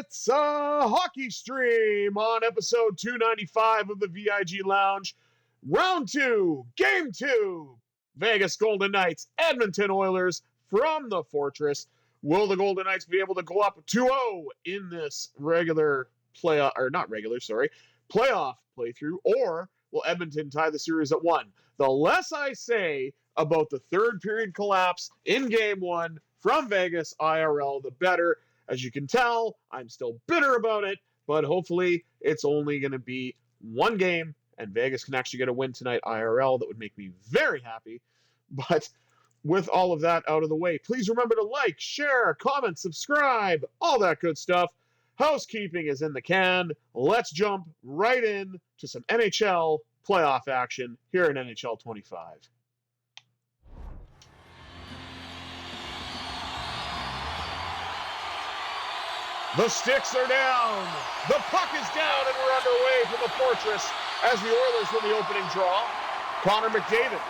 It's a hockey stream on episode 295 of the VIG Lounge. Round 2, Game 2. Vegas Golden Knights, Edmonton Oilers from the Fortress. Will the Golden Knights be able to go up 2-0 in this playoff playthrough, or will Edmonton tie the series at 1? The less I say about the third period collapse in Game 1 from Vegas IRL, the better. As you can tell, I'm still bitter about it, but hopefully it's only going to be one game, and Vegas can actually get a win tonight IRL. That would make me very happy. But with all of that out of the way, please remember to like, share, comment, subscribe, all that good stuff. Housekeeping is in the can. Let's jump right in to some NHL playoff action here in NHL 25. The sticks are down. The puck is down, and we're underway from the Fortress as the Oilers win the opening draw. Connor McDavid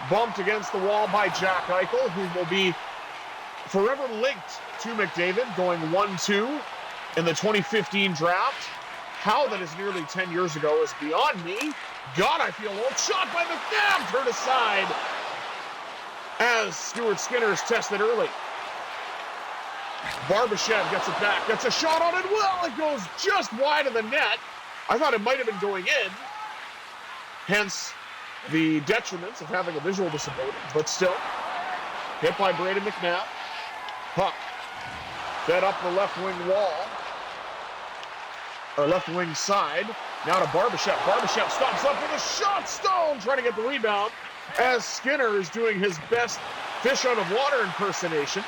bumped against the wall by Jack Eichel, who will be forever linked to McDavid, going 1-2 in the 2015 draft. How that is nearly 10 years ago is beyond me. God, I feel old. Shot by McNabb, turned aside as Stuart Skinner is tested early. Barbashev gets it back, gets a shot on it. Well, it goes just wide of the net. I thought it might have been going in. Hence the detriments of having a visual disability, but still. Hit by Braden McNabb. Puck fed up the left wing wall. Or left wing side. Now to Barbashev. Barbashev stops up with a shot. Stone trying to get the rebound as Skinner is doing his best fish out of water impersonation.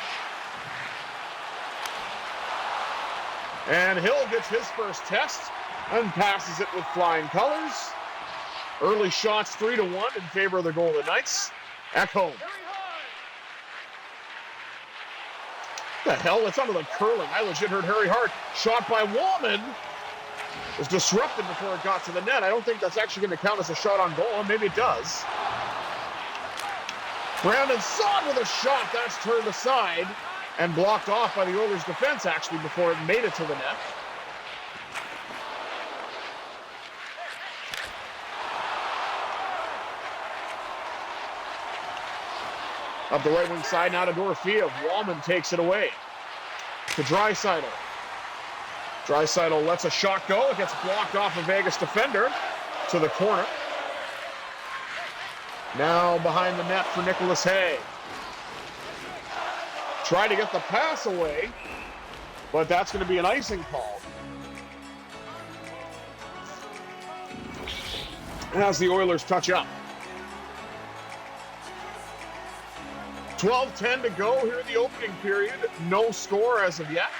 And Hill gets his first test and passes it with flying colors. Early shots 3-1 in favor of the Golden Knights. Ekholm. What the hell? It's under the curling. I legit heard Harry Hart. Shot by Wallman. Was disrupted before it got to the net. I don't think that's actually going to count as a shot on goal. Maybe it does. Brandon Saad with a shot. That's turned aside and blocked off by the Oilers' defense, actually, before it made it to the net. Up the right wing side, now to Dorofeev. Wallman takes it away to Draisaitl. Draisaitl lets a shot go. It gets blocked off a Vegas defender to the corner. Now behind the net for Nicholas Hay. Try to get the pass away, but that's going to be an icing call. As the Oilers touch up. 12:10 to go here in the opening period. No score as of yet,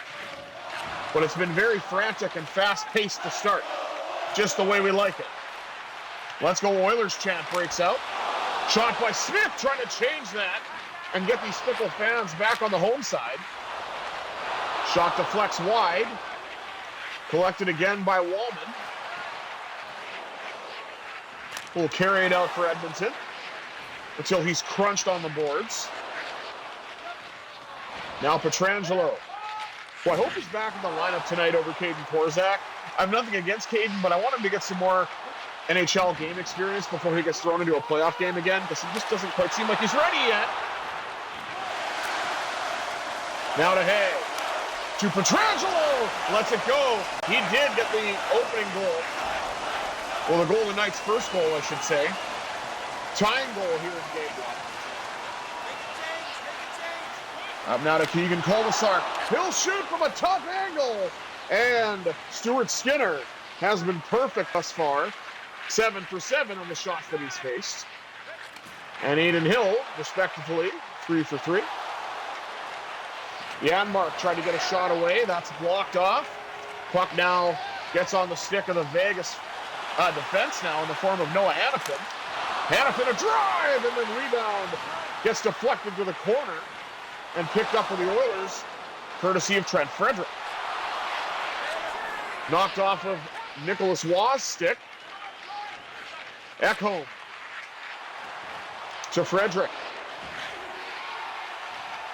but it's been very frantic and fast-paced to start, just the way we like it. Let's go Oilers chant breaks out. Shot by Smith, trying to change that and get these fickle fans back on the home side. Shot deflects wide. Collected again by Wallman. Will carry it out for Edmonton until he's crunched on the boards. Now Pietrangelo. Well, I hope he's back in the lineup tonight over Caden Korzak. I have nothing against Caden, but I want him to get some more NHL game experience before he gets thrown into a playoff game again, because he just doesn't quite seem like he's ready yet. Now to Hay. To Pietrangelo. Lets it go. He did get the opening goal. Well, the Golden Knights' first goal, I should say. Tying goal here in Game 1. Up now to Keegan Kolesar. He'll shoot from a tough angle. And Stuart Skinner has been perfect thus far. 7 for 7 on the shots that he's faced. And Aiden Hill, respectively, 3 for 3. Janmark tried to get a shot away. That's blocked off. Puck now gets on the stick of the Vegas defense now in the form of Noah Hannafin. Hannafin a drive, and then rebound gets deflected to the corner and picked up for the Oilers, courtesy of Trent Frederick. Knocked off of Nicholas Waugh's stick. Ekholm to Frederick.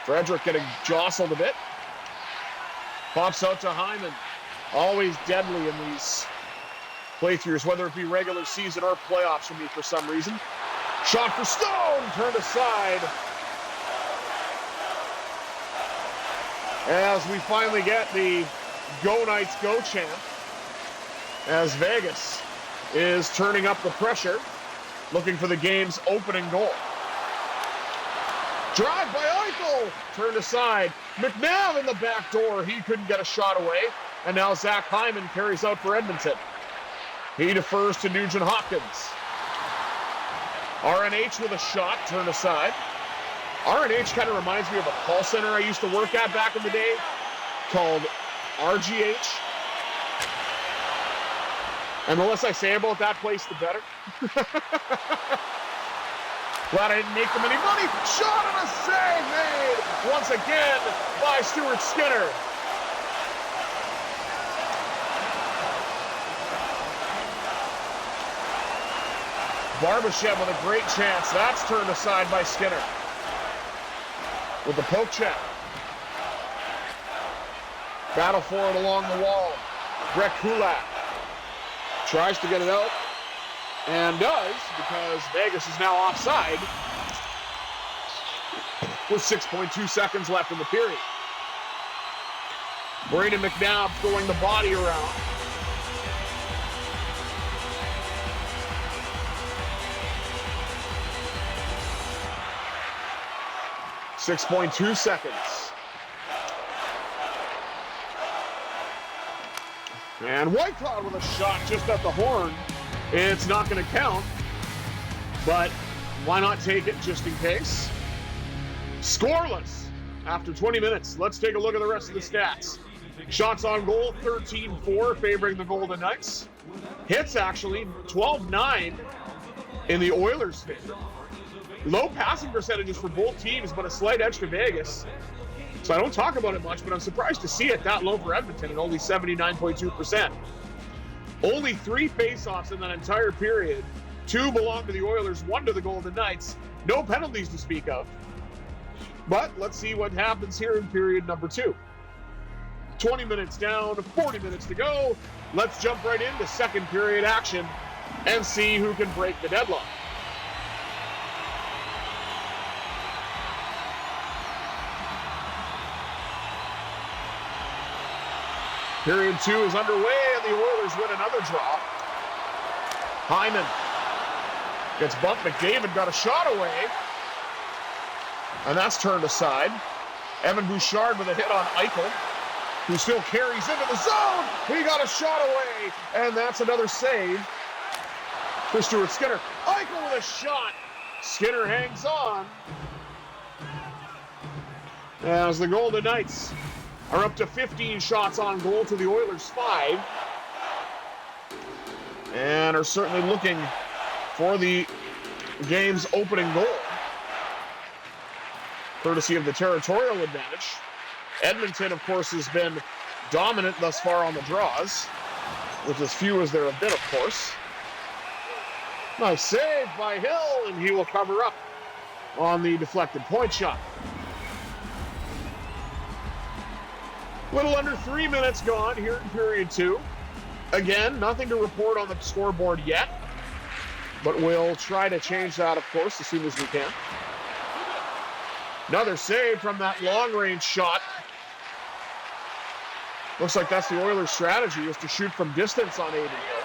Frederick getting jostled a bit. Pops out to Hyman. Always deadly in these playthroughs, whether it be regular season or playoffs for me for some reason. Shot for Stone, turned aside. As we finally get the Go Knights Go chant, as Vegas is turning up the pressure, looking for the game's opening goal. Drive by Eichel, turned aside. McNabb in the back door, he couldn't get a shot away. And now Zach Hyman carries out for Edmonton. He defers to Nugent Hopkins. RNH with a shot, turned aside. RNH kind of reminds me of a call center I used to work at back in the day called RGH. And the less I say about that place, the better. Glad I didn't make them any money. Shot and a save made once again by Stuart Skinner. Barbashev with a great chance. That's turned aside by Skinner. With the poke check. Battle for it along the wall. Brett Kulak tries to get it out and does, because Vegas is now offside with 6.2 seconds left in the period. Brayden McNabb throwing the body around. .2 seconds. And Whitecloud with a shot just at the horn. It's not going to count, but why not take it just in case? Scoreless after 20 minutes. Let's take a look at the rest of the stats. Shots on goal, 13-4, favoring the Golden Knights. Hits, actually, 12-9 in the Oilers' favor. Low passing percentages for both teams, but a slight edge to Vegas. So I don't talk about it much, but I'm surprised to see it that low for Edmonton at only 79.2%. Only 3 faceoffs in that entire period. 2 belong to the Oilers, 1 to the Golden Knights. No penalties to speak of. But let's see what happens here in period number 2. 20 minutes down, 40 minutes to go. Let's jump right into second period action and see who can break the deadlock. Period 2 is underway, and the Oilers win another draw. Hyman gets bumped. McDavid got a shot away, and that's turned aside. Evan Bouchard with a hit on Eichel, who still carries into the zone. He got a shot away, and that's another save for Stuart Skinner. Eichel with a shot. Skinner hangs on. As the Golden Knights are up to 15 shots on goal to the Oilers' 5. And are certainly looking for the game's opening goal, courtesy of the territorial advantage. Edmonton, of course, has been dominant thus far on the draws, with as few as there have been, of course. Nice save by Hill, and he will cover up on the deflected point shot. Little under 3 minutes gone here in period 2. Again, nothing to report on the scoreboard yet, but we'll try to change that, of course, as soon as we can. Another save from that long-range shot. Looks like that's the Oilers' strategy, is to shoot from distance on Adin Hill.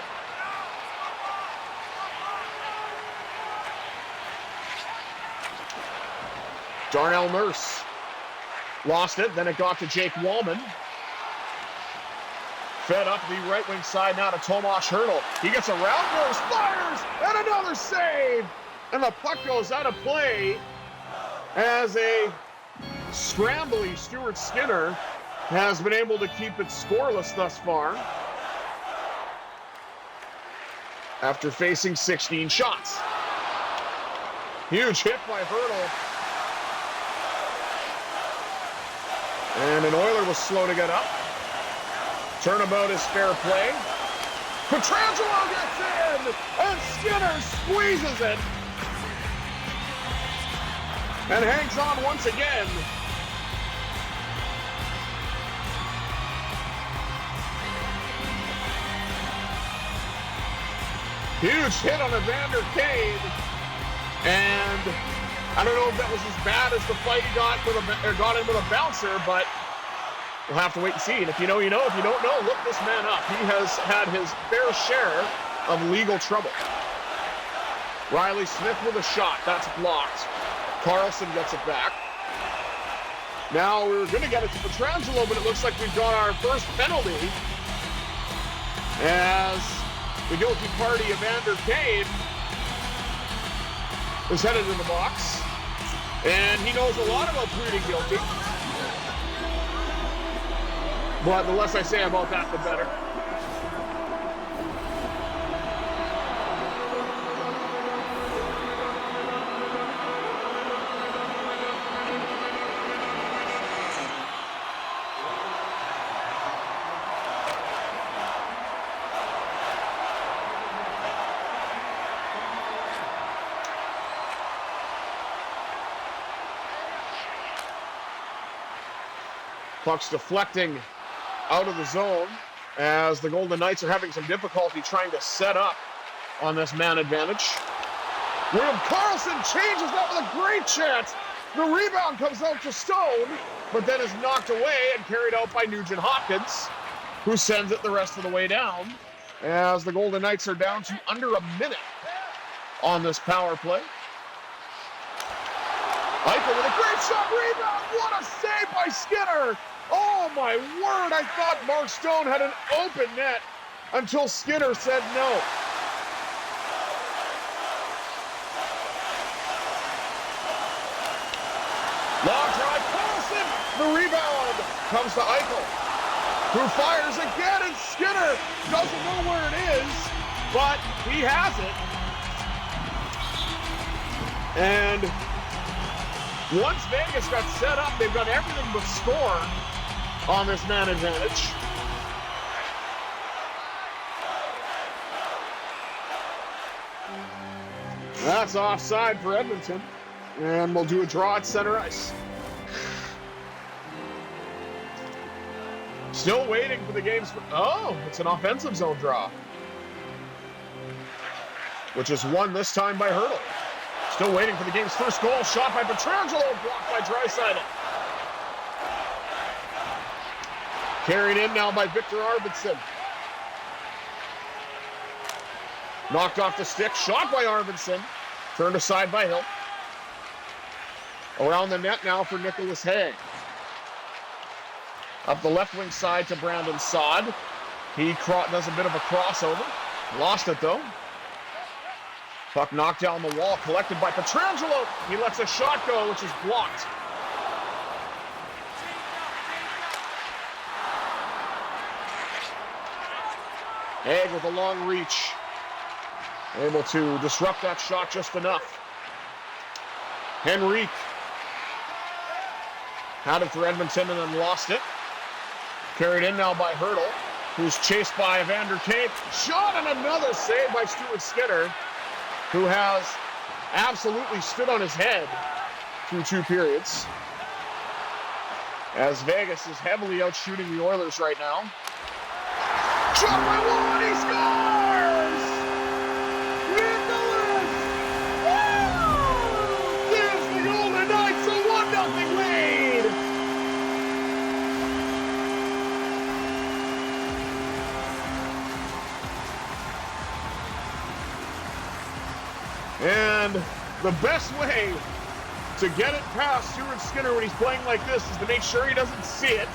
Darnell Nurse lost it, then it got to Jake Wallman. Fed up the right wing side now to Tomas Hertl. He gets around Nurse, fires, and another save! And the puck goes out of play as a scrambly Stuart Skinner has been able to keep it scoreless thus far after facing 16 shots. Huge hit by Hertl. And an Oiler was slow to get up. Turnabout is fair play. Pietrangelo gets in, and Skinner squeezes it. And hangs on once again. Huge hit on Evander Kane. And I don't know if that was as bad as the fight he got in with a bouncer, but we'll have to wait and see. And if you know, you know. If you don't know, look this man up. He has had his fair share of legal trouble. Riley Smith with a shot. That's blocked. Carlson gets it back. Now we're going to get it to Pietrangelo, but it looks like we've got our first penalty as the guilty party, Evander Kane, is headed to the box. And he knows a lot about pleading guilty. But the less I say about that, the better. Puck's deflecting out of the zone as the Golden Knights are having some difficulty trying to set up on this man advantage. William Karlsson changes that with a great chance. The rebound comes out to Stone, but then is knocked away and carried out by Nugent Hopkins, who sends it the rest of the way down as the Golden Knights are down to under a minute on this power play. Eichel with a great shot, rebound, what a save by Skinner! Oh my word, I thought Mark Stone had an open net until Skinner said no. Long drive, Carlson, the rebound comes to Eichel, who fires again, and Skinner doesn't know where it is, but he has it. And once Vegas got set up, they've done everything but score on this man advantage. That's offside for Edmonton, and we'll do a draw at center ice. Still waiting for the game's... Oh, it's an offensive zone draw, which is won this time by Hurdle. Still waiting for the game's first goal. Shot by Pietrangelo, blocked by Draisaitl. Carried in now by Victor Arvidsson. Knocked off the stick. Shot by Arvidsson. Turned aside by Hill. Around the net now for Nicholas Hay. Up the left wing side to Brandon Saad. He does a bit of a crossover. Lost it though. Puck knocked down the wall, collected by Pietrangelo. He lets a shot go, which is blocked. Egg with a long reach. Able to disrupt that shot just enough. Henrique had it for Edmonton and then lost it. Carried in now by Hurdle, who's chased by Evander Kane. Shot and another save by Stuart Skinner, who has absolutely stood on his head through two periods. As Vegas is heavily out shooting the Oilers right now. Shot by one, he scores! Nicholas! Woo! Gives the Golden Knights a 1-0 lead! And the best way to get it past Stuart Skinner when he's playing like this is to make sure he doesn't see it.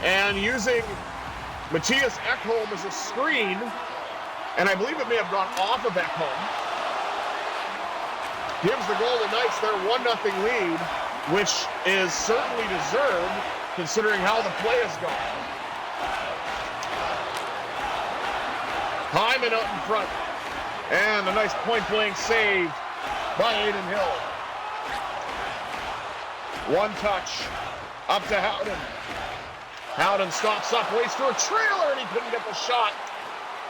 And using Matthias Ekholm as a screen, and I believe it may have gone off of Ekholm, gives the Golden Knights their 1-0 lead, which is certainly deserved considering how the play has gone. Hyman out in front. And a nice point-blank save by Aiden Hill. One touch up to Howden. Howden stops up, waits for a trailer, and he couldn't get the shot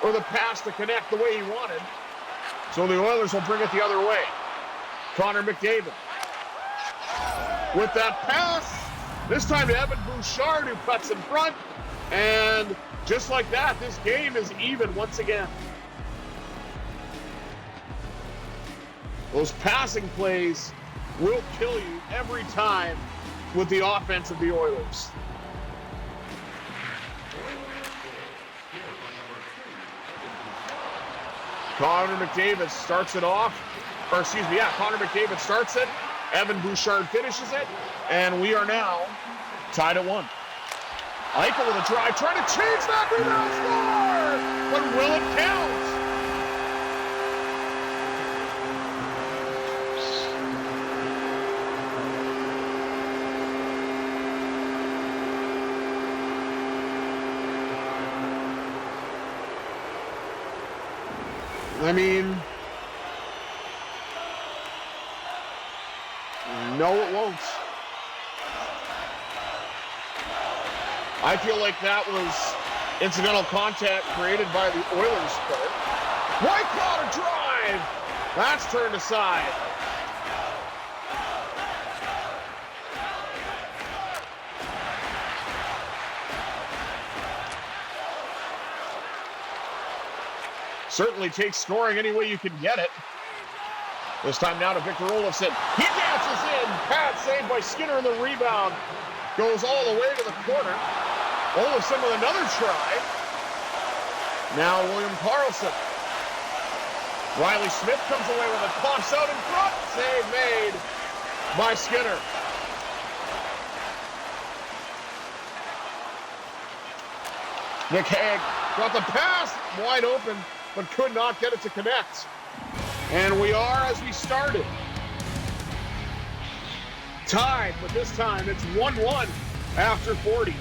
or the pass to connect the way he wanted. So the Oilers will bring it the other way. Connor McDavid with that pass. This time to Evan Bouchard, who cuts in front. And just like that, this game is even once again. Those passing plays will kill you every time with the offense of the Oilers. Connor McDavid starts it off. Connor McDavid starts it. Evan Bouchard finishes it. And we are now tied at 1. Eichel with a drive, trying to change that rebound, score! But will it count? I mean, no, it won't. I feel like that was incidental contact created by the Oilers player. Whitewater drive! That's turned aside. Certainly takes scoring any way you can get it. This time now to Victor Olofsson. He dances in. Pad saved by Skinner, and the rebound goes all the way to the corner. Olofsson with another try. Now William Karlsson. Riley Smith comes away with it. Pops out in front. Save made by Skinner. Nick Hague got the pass wide open, but could not get it to connect. And we are as we started. Tied, but this time it's 1-1 after 40.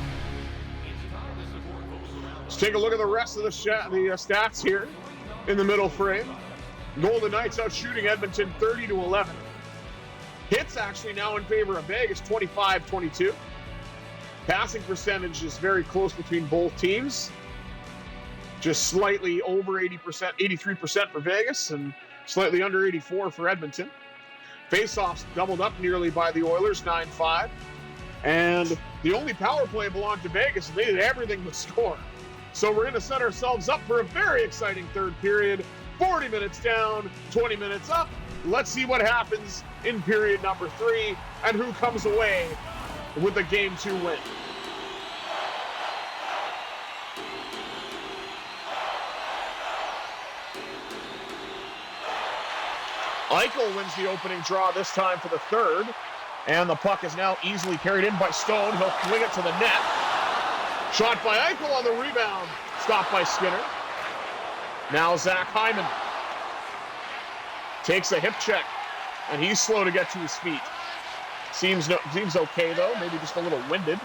Let's take a look at the rest of the stats here in the middle frame. Golden Knights out shooting Edmonton 30-11. Hits actually now in favor of Vegas, 25-22. Passing percentage is very close between both teams. Just slightly over 80%, 83% for Vegas, and slightly under 84 for Edmonton. Faceoffs doubled up nearly by the Oilers, 9-5. And the only power play belonged to Vegas, and they did everything but score. So we're going to set ourselves up for a very exciting third period. 40 minutes down, 20 minutes up. Let's see what happens in period number 3 and who comes away with the Game 2 win. Eichel wins the opening draw this time for the third. And the puck is now easily carried in by Stone. He'll fling it to the net. Shot by Eichel on the rebound. Stopped by Skinner. Now Zach Hyman takes a hip check. And he's slow to get to his feet. Seems okay, though. Maybe just a little winded.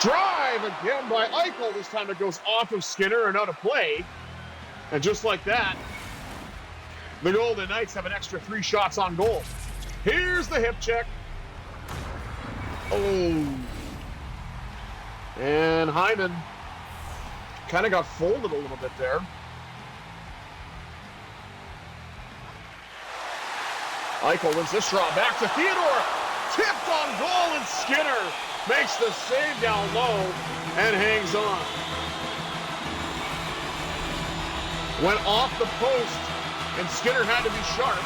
Drive again by Eichel. This time it goes off of Skinner and out of play. And just like that, the Golden Knights have an extra 3 shots on goal. Here's the hip check. Oh. And Hyman kind of got folded a little bit there. Eichel wins this draw. Back to Theodore. Tipped on goal, and Skinner makes the save down low and hangs on. Went off the post, and Skinner had to be sharp.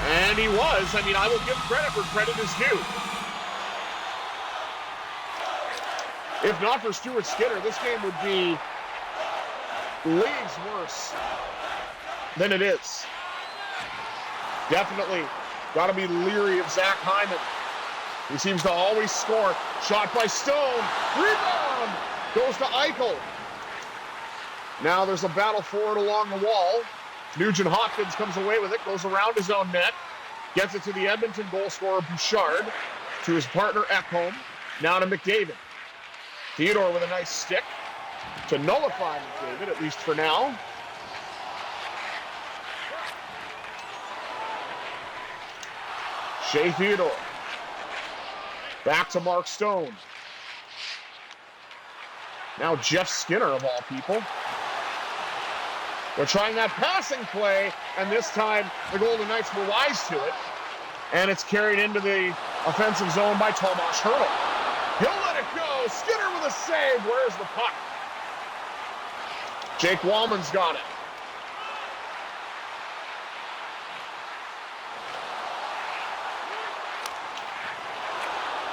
And he was. I mean, I will give credit where credit is due. If not for Stuart Skinner, this game would be leagues worse than it is. Definitely got to be leery of Zach Hyman. He seems to always score. Shot by Stone. Rebound goes to Eichel. Now there's a battle forward along the wall. Nugent Hopkins comes away with it, goes around his own net, gets it to the Edmonton goal scorer Bouchard, to his partner Ekholm, now to McDavid. Theodore with a nice stick to nullify McDavid, at least for now. Shea Theodore. Back to Mark Stone. Now Jeff Skinner, of all people. They're trying that passing play, and this time the Golden Knights were wise to it. And it's carried into the offensive zone by Tomas Hertl. He'll let it go. Skinner with a save. Where's the puck? Jake Wallman's got it.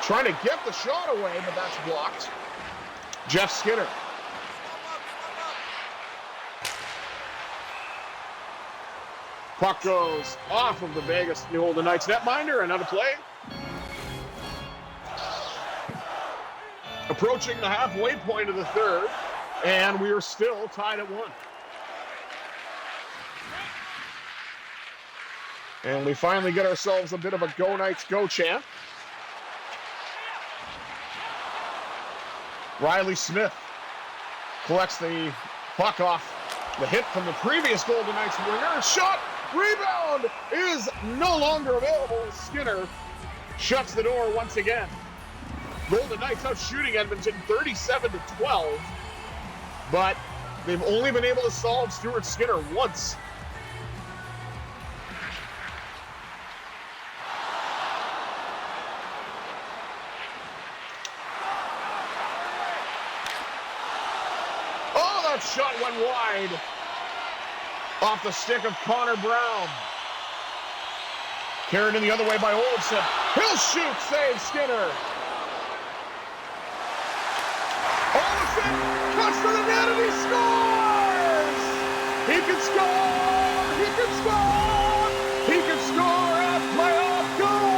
Trying to get the shot away, but that's blocked. Jeff Skinner. Puck goes off of the Vegas Golden Knights netminder, and out of play. Approaching the halfway point of the third, and we are still tied at 1. And we finally get ourselves a bit of a Go Knights Go chant. Riley Smith collects the puck off the hit from the previous Golden Knights winger. Shot, rebound is no longer available. Skinner shuts the door once again. Golden Knights out shooting Edmonton 37-12, but they've only been able to solve Stuart Skinner once. Shot went wide off the stick of Connor Brown. Carried in the other way by Olsen. He'll shoot, save Skinner. Olsen cuts to the net and he scores! He can score! He can score! He can score a playoff goal!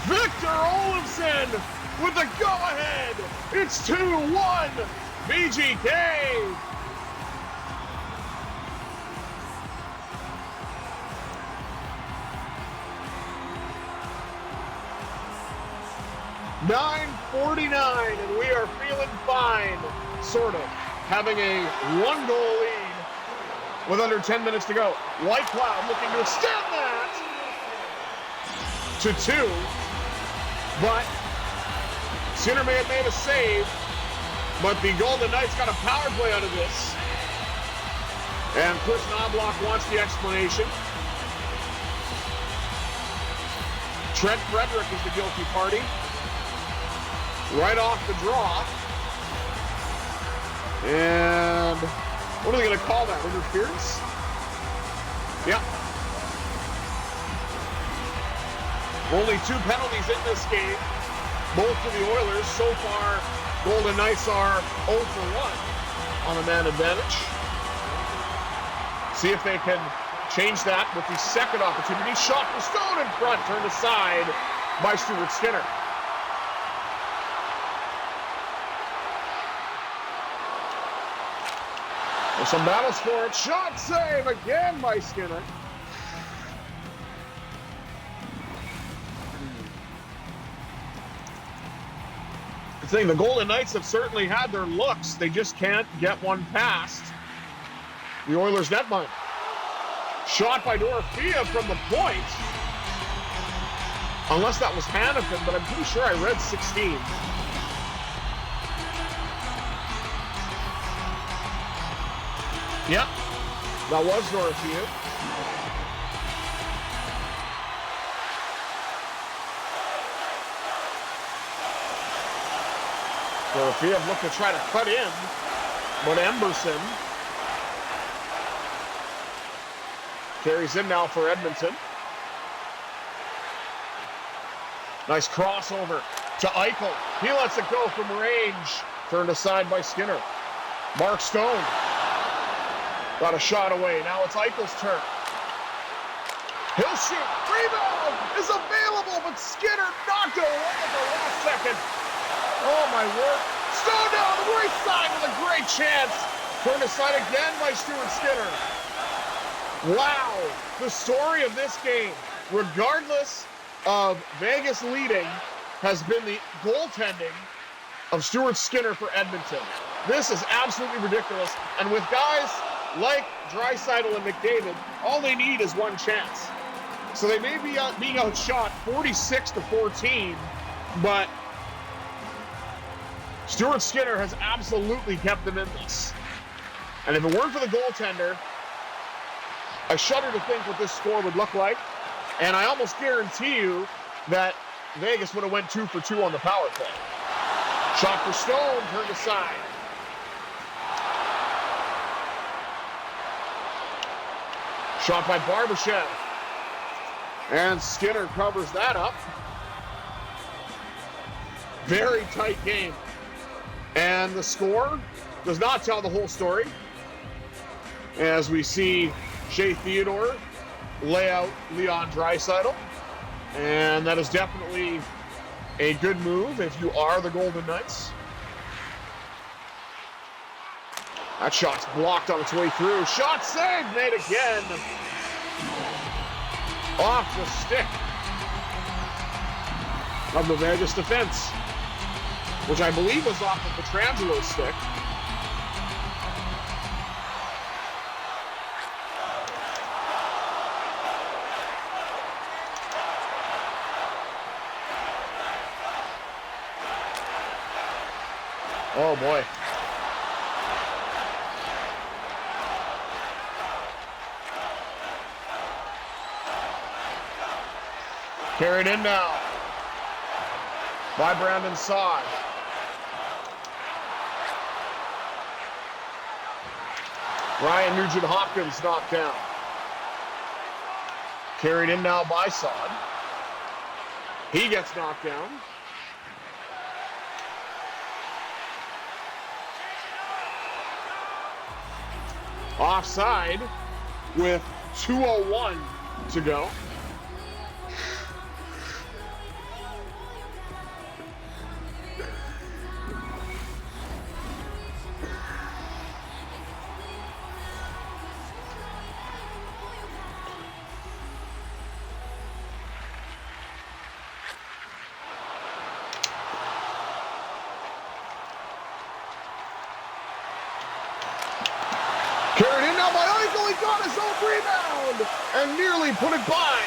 Victor Olofsson with the go-ahead. It's 2-1 VGK. .9:49, and we are feeling fine, sort of. Having a 1-goal lead with under 10 minutes to go. White Cloud looking to extend that to 2. But Skinner may have made a save, but the Golden Knights got a power play out of this. And Chris Knobloch wants the explanation. Trent Frederick is the guilty party. Right off the draw. And what are they going to call that? Interference? Yeah. Only 2 penalties in this game, both to the Oilers. So far, Golden Knights are 0 for 1 on a man advantage. See if they can change that with the second opportunity. Shot for Stone in front, turned aside by Stuart Skinner. There's some battles for it. Shot save again by Skinner. The Golden Knights have certainly had their looks. They just can't get one past the Oilers' netminder. Shot by Dorofia from the point. Unless that was Hannafin, but I'm pretty sure I read 16. Yep, that was Dorofia. Dorofia looked to try to cut in, but Emberson carries in now for Edmonton. Nice crossover to Eichel. He lets it go from range. Turned aside by Skinner. Mark Stone got a shot away. Now it's Eichel's turn. He'll shoot. Rebound is available, but Skinner knocked it away at the last second. Oh, my word. Stone down the right side with a great chance. Turned aside again by Stuart Skinner. Wow. The story of this game, regardless of Vegas leading, has been the goaltending of Stuart Skinner for Edmonton. This is absolutely ridiculous. And with guys like Draisaitl and McDavid, all they need is one chance. So they may be being outshot 46-14, but Stuart Skinner has absolutely kept them in this. And if it weren't for the goaltender, I shudder to think what this score would look like. And I almost guarantee you that Vegas would have went 2 for 2 on the power play. Shot for Stone, turned aside. Shot by Barbashev. And Skinner covers that up. Very tight game. And the score does not tell the whole story, as we see Shea Theodore lay out Leon Draisaitl. And that is definitely a good move if you are the Golden Knights. That shot's blocked on its way through. Shot saved, made again. Off the stick of the Vegas defense, which I believe was off of Petrangelo's stick. Oh boy. Carried in now by Brandon Saad. Ryan Nugent-Hopkins knocked down. Carried in now by Saad. He gets knocked down. Offside with 2:01 to go. Carried in now by Eichel. He got his own rebound and nearly put it by.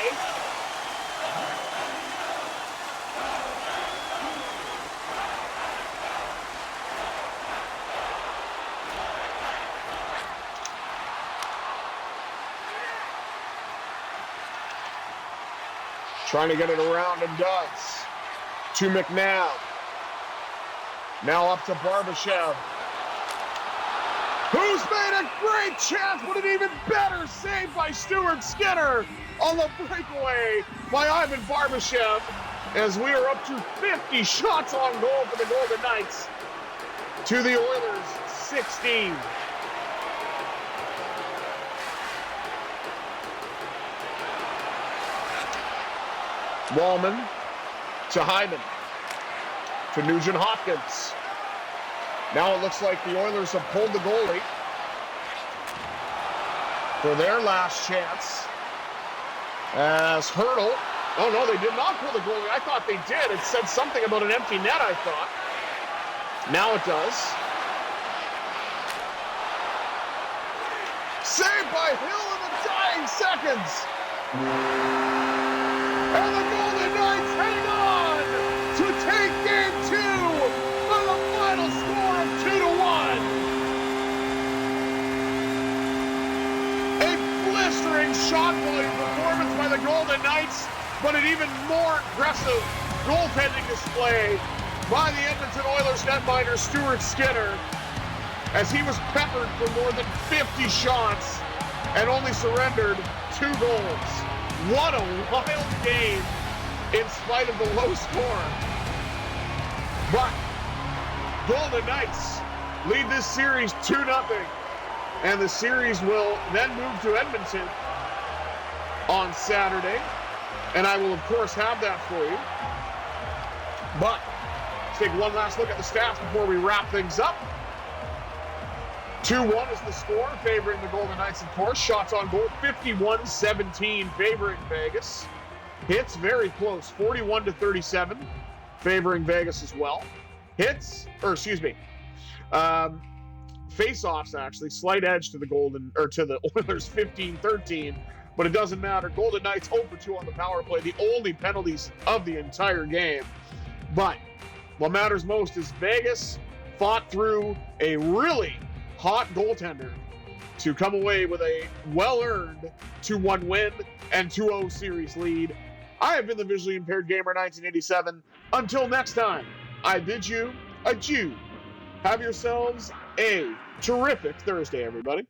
Trying to get it around and does. To McNabb. Now up to Barbashev. Who's made a great chance, but an even better save by Stuart Skinner on the breakaway by Ivan Barbashev, as we are up to 50 shots on goal for the Golden Knights to the Oilers 16. Wallman to Hyman to Nugent-Hopkins. Now it looks like the Oilers have pulled the goalie for their last chance. As Hurdle, oh no, they did not pull the goalie. I thought they did. It said something about an empty net, I thought. Now it does. Saved by Hill in the dying seconds. And the Golden Knights hang on to take game 2 by the final score of 2-1. A blistering shot volume performance by the Golden Knights, but an even more impressive goaltending display by the Edmonton Oilers netminder Stuart Skinner, as he was peppered for more than 50 shots and only surrendered 2 goals. What a wild game in spite of the low score. But Golden Knights lead this series 2-0. And the series will then move to Edmonton on Saturday. And I will, of course, have that for you. But let's take one last look at the stats before we wrap things up. 2-1 is the score, favoring the Golden Knights, of course. Shots on goal, 51-17, favoring Vegas. Hits, very close, 41-37, favoring Vegas as well. Face-offs, actually, slight edge to the Oilers, 15-13, but it doesn't matter. Golden Knights 0-2 on the power play, the only penalties of the entire game. But what matters most is Vegas fought through a really hot goaltender to come away with a well-earned 2-1 win and 2-0 series lead. I have been the Visually Impaired Gamer 1987. Until next time, I bid you adieu. Have yourselves a terrific Thursday, everybody.